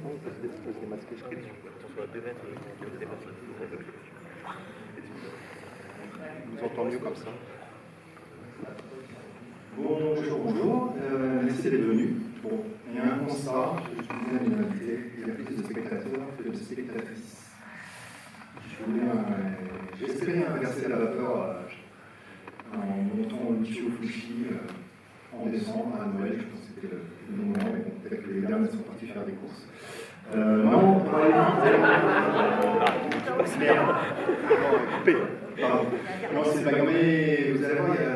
nous entend mieux comme ça. Bonjour, merci d'être venu. Bon, il y a un constat, je disais à l'humanité, il y a plus de spectateurs que de spectatrices. J'espérais inverser la vapeur en montant le Michio Fushi en décembre à Noël, je pense que c'était le bon moment, mais bon, peut-être que les dames sont parties faire des courses. Non, pour aller vite. Pardon. Non, c'est pas mais vous allez voir, il y a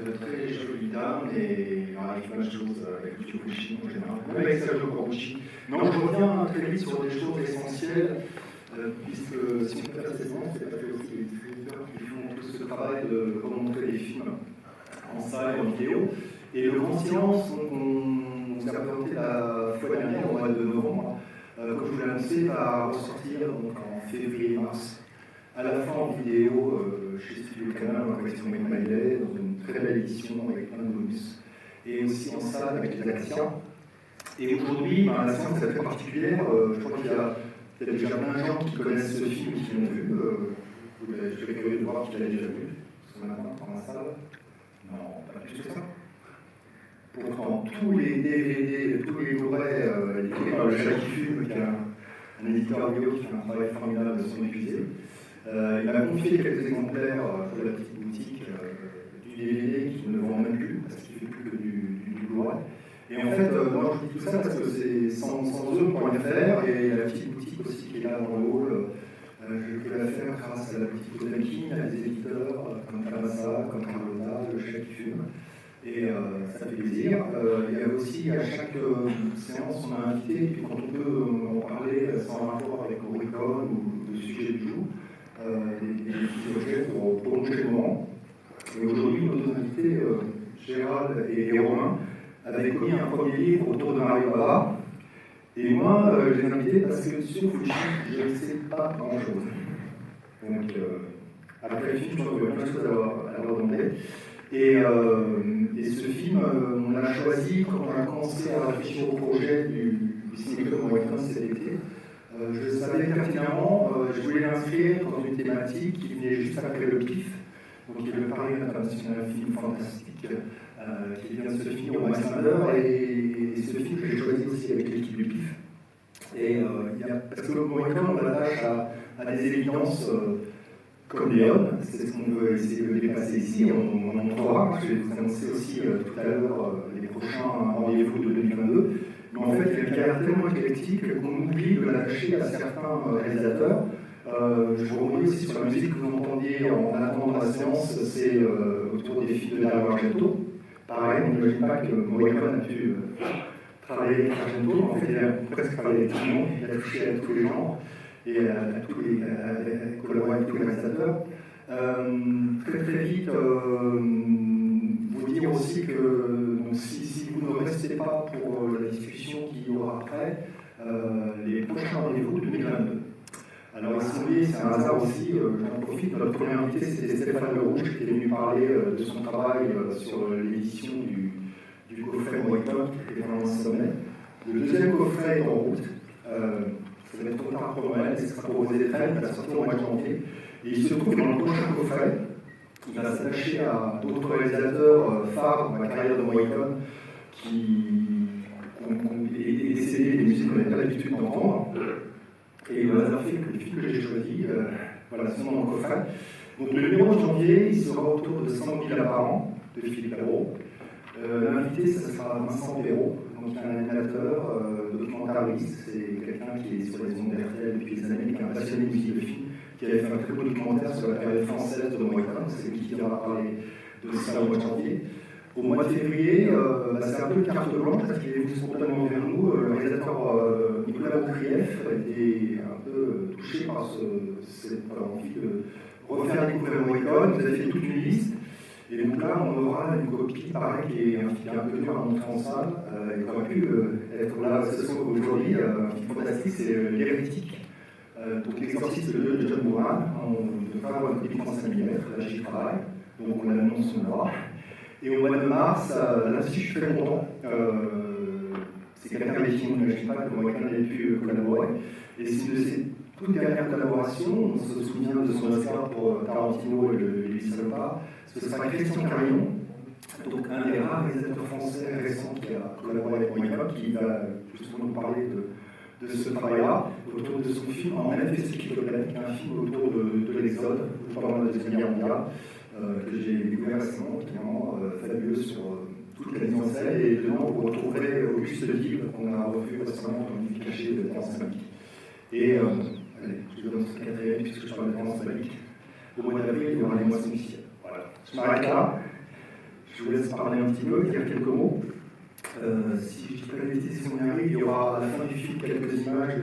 de très jolies dames et il arrive plein de choses avec Michio Fushi en général, même avec Sergio Corbucci. Non, je reviens très vite sur des choses essentielles, puisque si on fait cette séance, c'est parce que aussi les distributeurs qui font tout ce travail de remontrer les films en salle et en vidéo. Et le grand silence, on vous a présenté la fois dernière, au mois de novembre, comme je vous l'ai annoncé, va ressortir donc, en février-mars, à la fois en vidéo chez Studio Canal, en collection Make My Day, dans une très belle édition avec plein de bonus, et aussi en salle avec les Actiens. Et aujourd'hui, la séance est très particulière. Je crois qu'il y a déjà plein de gens qui connaissent ce film, qui l'ont vu. Je serais curieux de voir qui l'a déjà vu ce matin dans la salle. Non, pas plus que ça. Pourtant, tous les DVD, tous les Blu-ray écrits par le Chat qui fume, qui est un éditeur vidéo qui fait un travail formidable de son épuisé. Il m'a confié quelques exemplaires pour la petite boutique du DVD qui ne vend même plus, parce qu'il ne fait plus que du Blu-ray. Et en fait, moi je vous dis tout ça parce que c'est sans eux, on ne pourrait rien faire, et la petite boutique aussi qui est là dans le hall, je peux la faire grâce à la petite Potemkin, à des éditeurs comme Kamasa, comme Carlotta, le Chat qui fume. Et ça fait plaisir. Il y a aussi à chaque séance, on a invité, et puis quand on peut en parler sans rapport avec Oricon ou le sujet du jour, des petits objets pour prolonger le moment. Et aujourd'hui, nos deux invités, Gérald et Romain, avaient commis un premier livre autour de Mario Bava. Et moi, je les ai invités parce que sur Fuji, je ne sais pas grand-chose. Donc, après le film, je pense qu'il y a plein de choses à leur demander. Et ce film, on l'a choisi quand on a commencé à réfléchir au projet du Ciné-Club Moyen cet été. Je savais pertinemment, je voulais l'inscrire dans une thématique qui venait juste après le PIF, donc qui est le Paris International Film Fantastique, qui vient de se finir au Max-Linder, et ce film que j'ai choisi aussi avec l'équipe du PIF. Et parce que le Morricone, on l'attache à des évidences comme Léon, c'est ce qu'on veut essayer de dépasser ici, on en montrera, je vais vous annoncer aussi tout à l'heure les prochains rendez-vous de 2022. Mais en fait, il y a une carrière tellement éclectique qu'on oublie de l'attacher à certains réalisateurs. Je vous remercie aussi sur la musique que vous entendiez en attendant la séance, c'est autour des films de Dario Argento. Pareil, on n'imagine pas que Morricone a pu travailler avec Argento, mais en fait, il a presque travaillé avec tout le monde, il a touché à tous les genres et à tous les collaboré avec tous les réalisateurs. Très vite, vous dire aussi que donc, si vous ne restez pas pour la discussion qu'il y aura après, les prochains rendez-vous de 2022. Alors ils sont liés, c'est un hasard aussi, j'en profite, notre premier invité c'était Stéphane Lerouge qui était venu parler de son travail sur l'édition du coffret Morricone qui était vraiment un sommet. Le deuxième coffret est en route, ça va être trop tard pour Noël, ce sera pour vos étrennes, il va sortir au mois de janvier. Et il se trouve que dans le prochain coffret, il va s'attacher à d'autres réalisateurs phares dans la carrière de Morricone qui ont décédé des musiques qu'on n'avait pas l'habitude d'entendre. Et le hasard fait que le film que j'ai choisi, voilà, sont dans le coffret. Donc le numéro de janvier, il sera autour de 100 000 par an de Philippe Perrault. L'invité, ce sera Vincent Perrault, donc un animateur, documentariste, c'est quelqu'un qui est sur les ondes d'RTL depuis des années, qui est un passionné de musique de film, qui avait fait un très beau documentaire sur la période française de Morricone, c'est lui qui viendra parler de ça au mois de janvier. Au mois de février, c'est un peu une carte blanche parce qu'il est venu spontanément vers nous. Le réalisateur Nicolas Boukrieff a été un peu touché par cette envie de refaire découvrir Morricone. Vous avez fait toute une liste. Et donc là, on aura une copie, pareil, qui est un film un peu dur à montrer en salle, et qui aurait pu être là ce soir aujourd'hui. Un film fantastique, c'est L'Hérétique. Donc l'exorciste de John Boorman. On devrait avoir une copie 35 mm, là j'y travaille. Donc on l'annonce, on l'aura. Et au mois de mars, là aussi je suis très content. C'est c'est quelqu'un avec qui on n'imagine pas que quelqu'un ait pu collaborer. Et c'est une de ses toutes dernières collaborations. On se souvient de son Oscar pour Tarantino et le Salopard. Ce sera Christian Carillon, donc un des rares réalisateurs français récents qui a collaboré avec Moïcom, qui va justement nous parler de ce travail-là, autour de son film En manifeste cycloplanète, un film autour de l'Exode, pendant la Deuxième Guerre mondiale, que j'ai découvert récemment, qui est vraiment fabuleux sur toute la mise en scène. Et dedans, vous retrouverez Auguste Dib, qu'on a revu récemment dans une vie cachée de Terence Malick. Et allez, je vous donne ce quatrième, puisque je parle de Terence Malick. Au mois d'avril, il y aura les moissons du ciel. Voilà. Je m'arrête là. Je vous laisse parler un petit peu, dire quelques mots. Si je dis pas la bêtise, si on y arrive, il y aura à la fin du film quelques images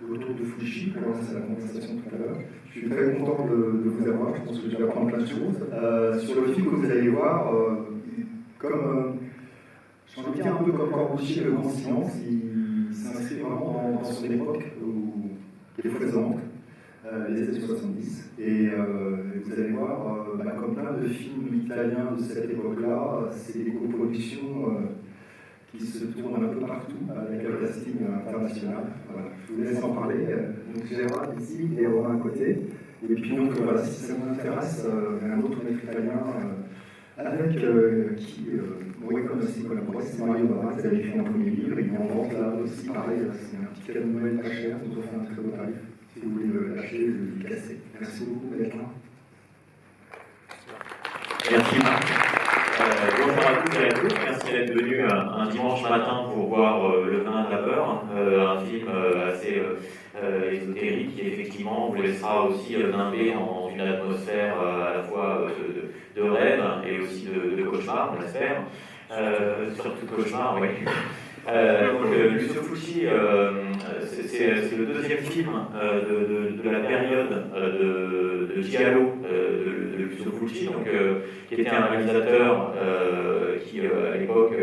autour de Fuji, pour lancer la conversation tout à l'heure. Je suis très content de vous avoir, je pense que je vais apprendre plein de choses. Sur le film que vous allez voir, comme j'ai envie de dire un peu comme Corbusier, Le Grand Silence, il s'inscrit vraiment dans son époque qui est foisonnante, les années 70. Et vous allez voir, comme plein de films italiens de cette époque-là, c'est des coproductions qui se tournent un peu partout avec un casting international. Voilà. Je vous laisse en parler. Donc Gérard ici et Romain à côté. Et puis donc voilà, si ça vous intéresse, un autre maître italien avec qui Moïcom aussi collaboré, c'est Mario Bava, qui avait écrit un premier livre. Il est en vente là aussi, pareil, c'est un petit cadeau de Noël pas cher, on vous fait un très beau tarif. Si vous voulez le lâcher, le casser. Merci beaucoup d'être là. Merci Marc. Bonjour à toutes et à tous. Merci d'être venu un dimanche matin pour voir Le Vin de la Peur, un film assez ésotérique qui effectivement vous laissera aussi nimber dans une atmosphère à la fois de rêve et aussi de cauchemar, on l'espère. Surtout de cauchemar, oui. Lucio Fulci, c'est le deuxième film de la période de Giallo de Lucio Fulci, donc, qui était un réalisateur qui, à l'époque,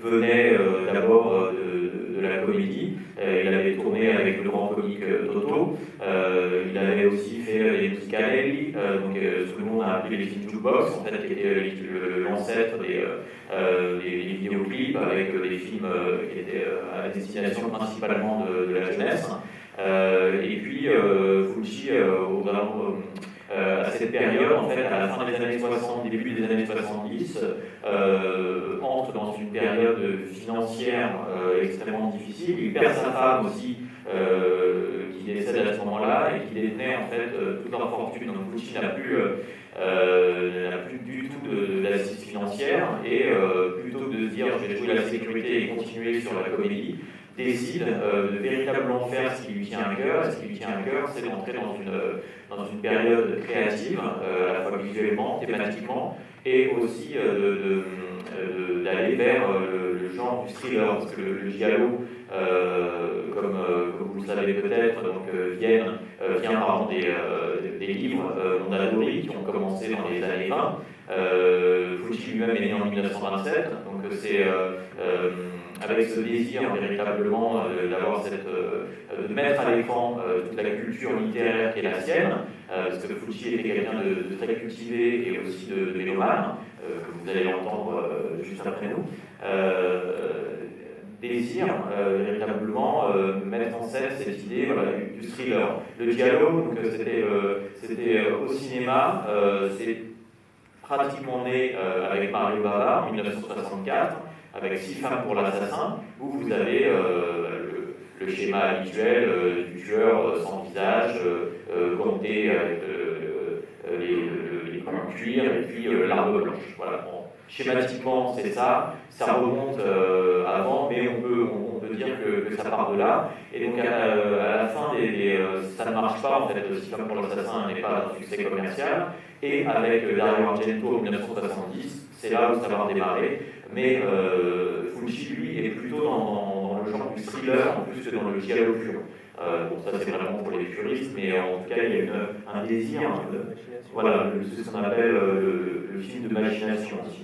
venait d'abord de la comédie. Il avait tourné avec le grand comique Totò. Il avait aussi fait les Musicarelli, donc ce que nous on a appelé les films jukebox, en fait, qui était l'ancêtre des vidéoclips avec des films qui étaient à destination principalement de la jeunesse. Et puis Fulci, à cette période, en fait, à la fin des années 60, début des années 70, entre dans une période financière extrêmement difficile. Il perd sa femme aussi, qui décède à ce moment-là, et qui détenait en fait toute leur fortune. Donc Fulci n'a plus du tout d'assise financière, et plutôt que de se dire je vais jouer la sécurité et continuer sur la comédie, décide de véritablement faire ce qui lui tient à cœur. Et ce qui lui tient à cœur, c'est d'entrer dans une période créative, à la fois visuellement, thématiquement, et aussi d'aller vers le genre du thriller, parce que le giallo, comme vous le savez peut-être, donc vient pardon, des livres Mondadori qui ont commencé dans les années 20. Fulci lui-même est né en 1927, donc c'est avec ce désir véritablement d'avoir de mettre à l'écran toute la culture littéraire qui est la sienne, parce que Fulci était quelqu'un de très cultivé et aussi de mélomane, que vous allez l'entendre juste après nous. Désir véritablement mettre en scène cette idée du thriller. Le giallo, donc c'était au cinéma, c'est pratiquement né avec Mario Bava en 1964, avec 6 femmes pour l'assassin, où vous avez le schéma habituel du tueur sans visage, compté avec les coups de cuir et puis l'arme blanche. Voilà. Bon. Schématiquement, c'est ça. Ça remonte avant, mais on peut dire que ça part de là. Et donc, à la fin, ça ne marche pas, en fait. 6 femmes pour l'assassin n'est pas un succès commercial. Et avec Dario Argento en 1970, c'est là où ça va redémarrer. Mais Fulci, lui, est plutôt dans le genre du thriller, en plus que dans le giallo pur. Bon, ça c'est vraiment pour les puristes, mais en tout cas, il y a un désir. Voilà, c'est ce qu'on appelle le film de machination aussi.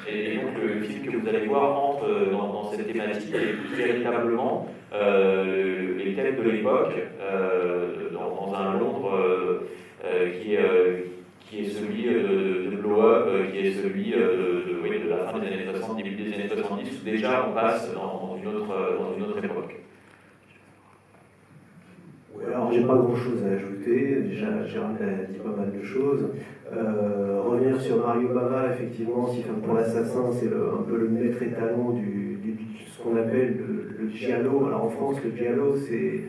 Et donc le film que vous allez voir entre dans cette thématique et plus véritablement les thèmes de l'époque dans un Londres qui est celui de blow-up, qui est celui de la fin des années 60, début des années 70, où déjà on passe dans une autre époque. Ouais, alors j'ai pas grand chose à ajouter, déjà Gérald a dit pas mal de choses. Revenir sur Mario Bava, effectivement, si pour l'assassin, c'est un peu le maître étalon ce qu'on appelle le giallo. Alors en France, le giallo, c'est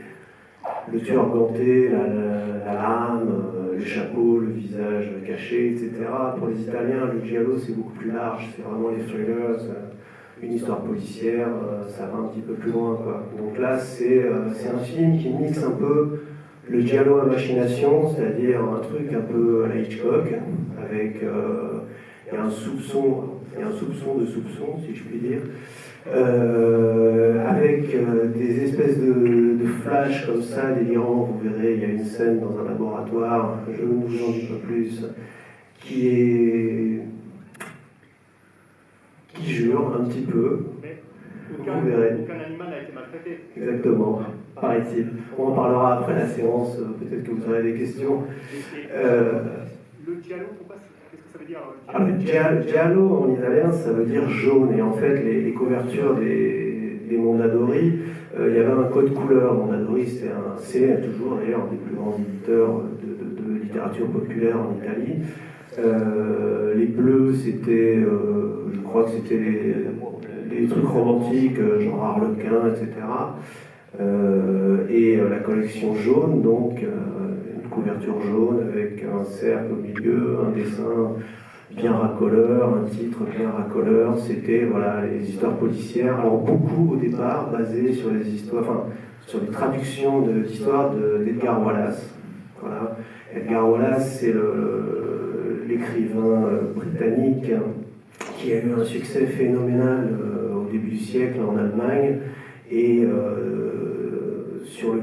le tueur ganté, la lame, le chapeau, le visage caché, etc. Pour les Italiens, le giallo, c'est beaucoup plus large, c'est vraiment les thrillers, une histoire policière, ça va un petit peu plus loin, quoi. Donc là, c'est un film qui mixe un peu le giallo à machination, c'est-à-dire un truc un peu à la Hitchcock, avec il y a un soupçon de soupçon, si je puis dire, avec des espèces de flashs comme ça, délirants. Vous verrez, il y a une scène dans un laboratoire, je ne vous en dis pas plus, qui jure un petit peu. Vous verrez. Aucun animal n'a été maltraité. Exactement, paraît-il. On en parlera après la séance, peut-être que vous aurez des questions. Le giallo, qu'est-ce que ça veut dire? Alors, giallo en italien, ça veut dire jaune. Et en fait, les couvertures des Mondadori, il y avait un code couleur. Mondadori, c'est toujours d'ailleurs un des plus grands éditeurs de littérature populaire en Italie. Les bleus, c'était, je crois que c'était les trucs romantiques, genre Harlequin, etc. Et la collection jaune, donc une couverture jaune avec un cercle au milieu, un dessin bien racoleur, un titre bien racoleur. C'était voilà, les histoires policières. Alors beaucoup au départ basées sur les histoires, enfin sur les traductions d'histoires d'Edgar Wallace. Voilà. Edgar Wallace, c'est l'écrivain britannique qui a eu un succès phénoménal au début du siècle en Allemagne et sur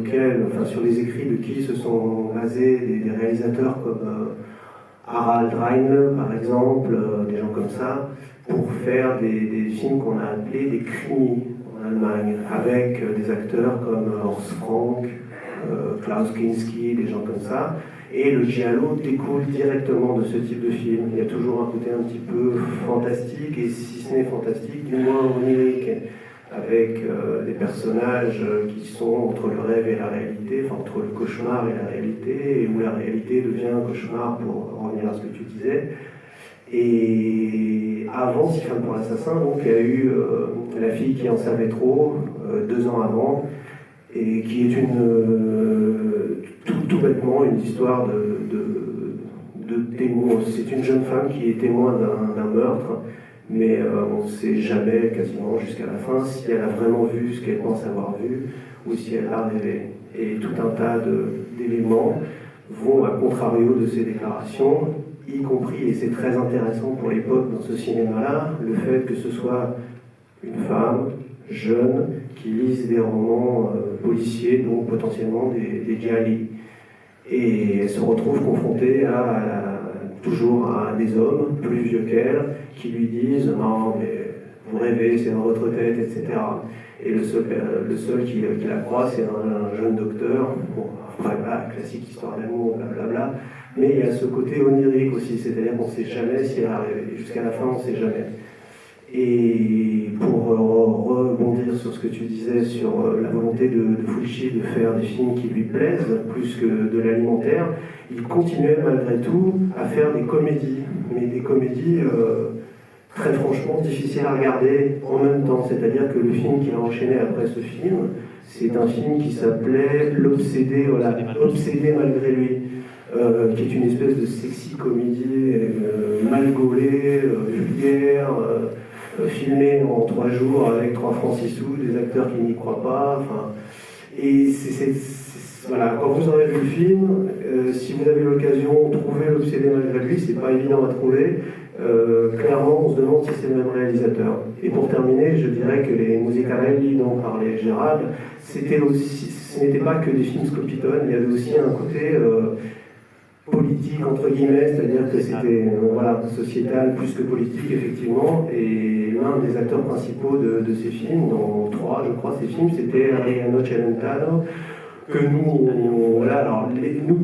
les écrits de qui se sont basés des réalisateurs comme Harald Reine, par exemple, des gens comme ça, pour faire des films qu'on a appelés des crimis en Allemagne, avec des acteurs comme Horst Frank, Klaus Kinski, des gens comme ça. Et le giallo découle directement de ce type de film. Il y a toujours un côté un petit peu fantastique, et si ce n'est fantastique, du moins onirique, avec des personnages qui sont entre le rêve et la réalité, enfin entre le cauchemar et la réalité, et où la réalité devient un cauchemar, pour revenir à ce que tu disais. Et avant Si femme pour l'assassin, donc il y a eu La fille qui en savait trop, 2 ans avant, et qui est tout bêtement une histoire de témoin. C'est une jeune femme qui est témoin d'un meurtre, mais on ne sait jamais, quasiment jusqu'à la fin, si elle a vraiment vu ce qu'elle pense avoir vu, ou si elle a rêvé. Et tout un tas d'éléments vont à contrario de ces déclarations, y compris, et c'est très intéressant pour l'époque dans ce cinéma-là, le fait que ce soit une femme jeune qui lise des romans policiers, donc potentiellement des gialli. Et elle se retrouve confrontée toujours à des hommes plus vieux qu'elle qui lui disent « Non, mais vous rêvez, c'est dans votre tête, etc. » Et le seul qui la croit, c'est un jeune docteur. Bon, après, classique histoire d'amour, blablabla. Mais il y a ce côté onirique aussi, c'est-à-dire qu'on ne sait jamais si elle a rêvé. Jusqu'à la fin, on ne sait jamais. Et pour rebondir sur ce que tu disais sur la volonté de Fulci de faire des films qui lui plaisent plus que de l'alimentaire, il continuait malgré tout à faire des comédies, mais des comédies très franchement difficiles à regarder en même temps. C'est-à-dire que le film qu'il a enchaîné après ce film, c'est un film qui s'appelait L'Obsédé, voilà, Obsédé malgré lui, qui est une espèce de sexy comédie mal gaulée, vulgaire, filmé en 3 jours avec 3 francs 6 sous, des acteurs qui n'y croient pas. Enfin, et voilà, quand vous aurez vu le film, si vous avez l'occasion de trouver L'Obsédé malgré lui, c'est pas évident à trouver. Clairement, on se demande si c'est le même réalisateur. Et pour terminer, je dirais que les musicarelli dont parlait Gérald, ce n'était pas que des films scopitones, il y avait aussi un côté politique, entre guillemets, c'est-à-dire que c'était sociétal plus que politique, effectivement, et l'un des acteurs principaux de ces films, dans 3, je crois, ces films, c'était Adriano Celentano, que nous, voilà, alors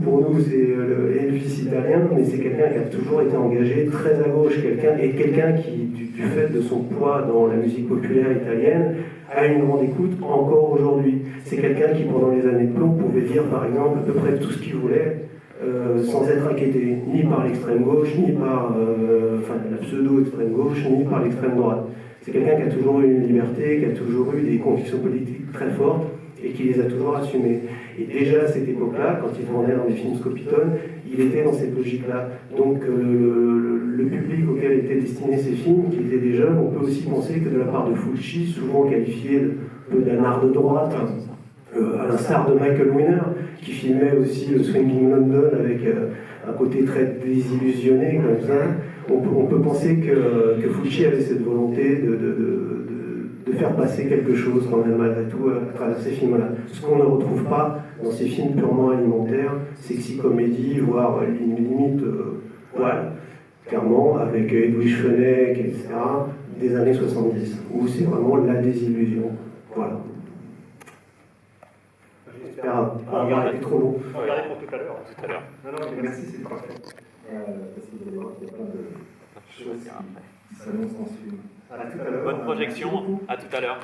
pour nous c'est le Elvis italien, mais c'est quelqu'un qui a toujours été engagé très à gauche, quelqu'un qui, du fait de son poids dans la musique populaire italienne, a une grande écoute encore aujourd'hui. C'est quelqu'un qui, pendant les années de plomb, pouvait dire par exemple à peu près tout ce qu'il voulait, sans être inquiété, ni par l'extrême gauche, ni par la pseudo-extrême gauche, ni par l'extrême droite. C'est quelqu'un qui a toujours eu une liberté, qui a toujours eu des convictions politiques très fortes, et qui les a toujours assumées. Et déjà à cette époque-là, quand il tournait dans des films Scopitone, il était dans cette logique-là. Donc le public auquel étaient destinés ces films, qui étaient des jeunes, on peut aussi penser que de la part de Fulci, souvent qualifié d'un art de droite, à l'instar de Michael Winner, qui filmait aussi le Swinging London avec un côté très désillusionné comme ça, on peut penser que Fulci avait cette volonté de faire passer quelque chose quand même malgré tout à travers ces films-là. Ce qu'on ne retrouve pas dans ces films purement alimentaires, sexy comédie, voire limite poil, clairement, avec Edwige Fenech, etc., des années 70, où c'est vraiment la désillusion. Voilà. J'espère avoir été trop long. On va regarder pour tout à l'heure. Non, mais merci, c'est parfait. Parce que vous allez voir qu'il y a plein de choses qui s'annoncent dans ce film. À tout à l'heure. Bonne projection, à tout à l'heure.